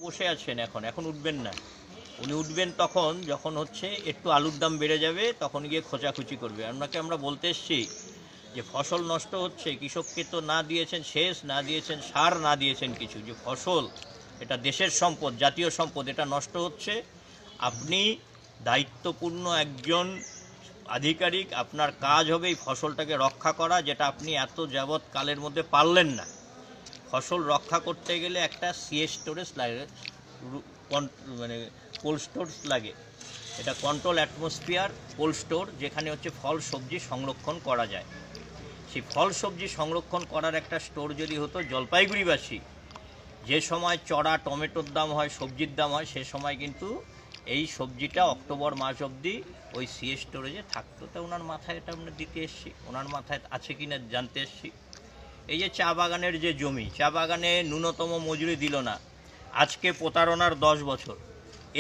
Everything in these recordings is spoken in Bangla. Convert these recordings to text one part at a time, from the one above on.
বসে আছেন, এখন এখন উঠবেন না। উনি উঠবেন তখন যখন হচ্ছে একটু আলুর দাম বেড়ে যাবে, তখন গিয়ে খোঁচাখুচি করবে। আপনাকে আমরা বলতে এসছি যে ফসল নষ্ট হচ্ছে, কৃষককে তো না দিয়েছেন সেচ, না দিয়েছেন সার, না দিয়েছেন কিছু, যে ফসল এটা দেশের সম্পদ, জাতীয় সম্পদ, এটা নষ্ট হচ্ছে। আপনি দায়িত্বপূর্ণ একজন আধিকারিক, আপনার কাজ হবে এই ফসলটাকে রক্ষা করা, যেটা আপনি এত যাবৎ কালের মধ্যে পারলেন না। ফসল রক্ষা করতে গেলে একটা সিএস স্টোরেজ লাগে, মানে কোল্ড স্টোরেজ লাগে। এটা কন্ট্রোল অ্যাটমসফিয়ার কোল্ড স্টোর, যেখানে হচ্ছে ফল সবজি সংরক্ষণ করা যায়। সেই ফল সবজি সংরক্ষণ করার একটা স্টোর যদি হতো, জলপাইগুড়িবাসী যে সময় চড়া টমেটোর দাম হয়, সবজির দাম হয়, সে সময় কিন্তু এই সবজিটা অক্টোবর মাস অবধি ওই সিএস স্টোরেজে থাকতো। তা ওনার মাথায় এটা আমরা দিতে এসছি, ওনার মাথায় আছে কি না জানতে এসছি। এই যে চা বাগানের যে জমি, চা বাগানে ন্যূনতম মজুরি দিল না, আজকে প্রতারণার 10 বছর।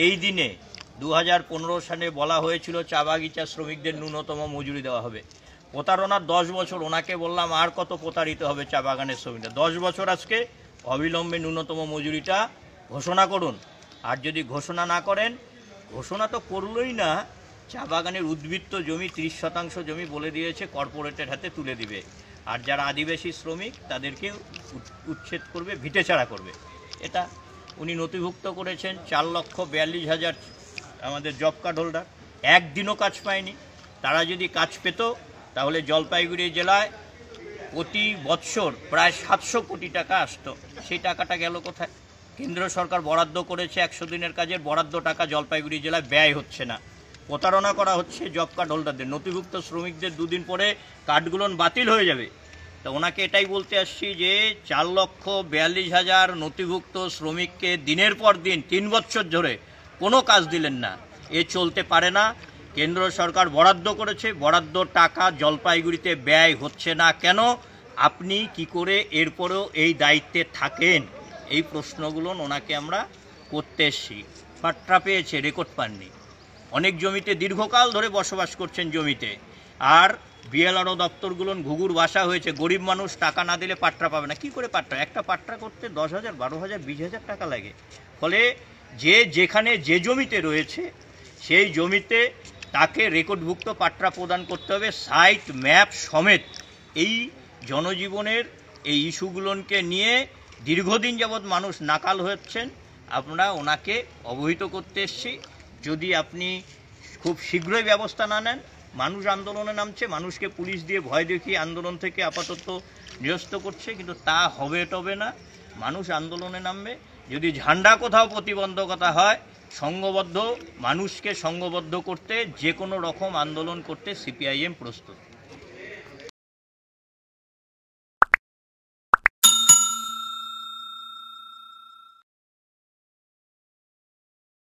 এই দিনে 2015 সালে বলা হয়েছিল চা বাগিচা শ্রমিকদের ন্যূনতম মজুরি দেওয়া হবে। প্রতারণার 10 বছর। ওনাকে বললাম আর কত প্রতারিত হবে চা বাগানের শ্রমিকরা। 10 বছর আজকে অবিলম্বে ন্যূনতম মজুরিটা ঘোষণা করুন। আর যদি ঘোষণা না করেন, ঘোষণা তো করলই না, চা বাগানের উদ্বৃত্ত জমি 30% জমি বলে দিয়েছে কর্পোরেটের হাতে তুলে দিবে। আর যারা আদিবাসী শ্রমিক তাদেরকে উচ্ছেদ করবে, ভিটেছাড়া করবে। এটা উনি নথিভুক্ত করেছেন। 4,42,000 আমাদের জব কার্ড হোল্ডার একদিনও কাজ পায়নি। তারা যদি কাজ পেত তাহলে জলপাইগুড়ি জেলায় প্রতি বৎসর প্রায় 700 কোটি টাকা আসতো। সেই টাকাটা গেল কোথায়? কেন্দ্র সরকার বরাদ্দ করেছে 100 দিনের কাজের বরাদ্দ টাকা জলপাইগুড়ি জেলায় ব্যয় হচ্ছে না। প্রতারণা করা হচ্ছে জব কার্ড হোল্ডারদের। নথিভুক্ত শ্রমিকদের 2 দিন পরে কার্ডগুলো বাতিল হয়ে যাবে। তা ওনাকে এটাই বলতে আসছি যে 4,42,000 নথিভুক্ত শ্রমিককে দিনের পর দিন 3 বছর ধরে কোনো কাজ দিলেন না। এ চলতে পারে না। কেন্দ্র সরকার বরাদ্দ করেছে, বরাদ্দ টাকা জলপাইগুড়িতে ব্যয় হচ্ছে না কেন? আপনি কি করে এরপরেও এই দায়িত্বে থাকেন? এই প্রশ্নগুলো ওনাকে আমরা করতে এসছি। পাট্টা পেয়েছে, রেকর্ড পাননি। অনেক জমিতে দীর্ঘকাল ধরে বসবাস করছেন জমিতে, আর বিএলআরও দপ্তরগুলো ঘুঘুর বাসা হয়েছে। গরিব মানুষ টাকা না দিলে পাট্টা পাবে না। কি করে পাট্টা? একটা পাট্টা করতে 10,000, 12,000, 20,000 টাকা লাগে। ফলে যে যেখানে যে জমিতে রয়েছে সেই জমিতে তাকে রেকর্ডভুক্ত পাট্টা প্রদান করতে হবে, সাইট ম্যাপ সমেত। এই জনজীবনের এই ইস্যুগুলোকে নিয়ে দীর্ঘদিন যাবৎ মানুষ নাকাল হচ্ছেন। আমরা ওনাকে অবহিত করতে এসেছি। যদি আপনি খুব শীঘ্রই ব্যবস্থা না নেন, মানুষ আন্দোলনে নামছে, মানুষকে পুলিশ দিয়ে ভয় দেখিয়ে আন্দোলন থেকে আপাতত নিরস্ত করছে, কিন্তু তা হবে টবে না। মানুষ আন্দোলনে নামবে। যদি ঝান্ডা কোথাও প্রতিবন্ধকতা হয়, সংঘবদ্ধ মানুষকে সংঘবদ্ধ করতে, যে কোনো রকম আন্দোলন করতে সিপিআইএম প্রস্তুত।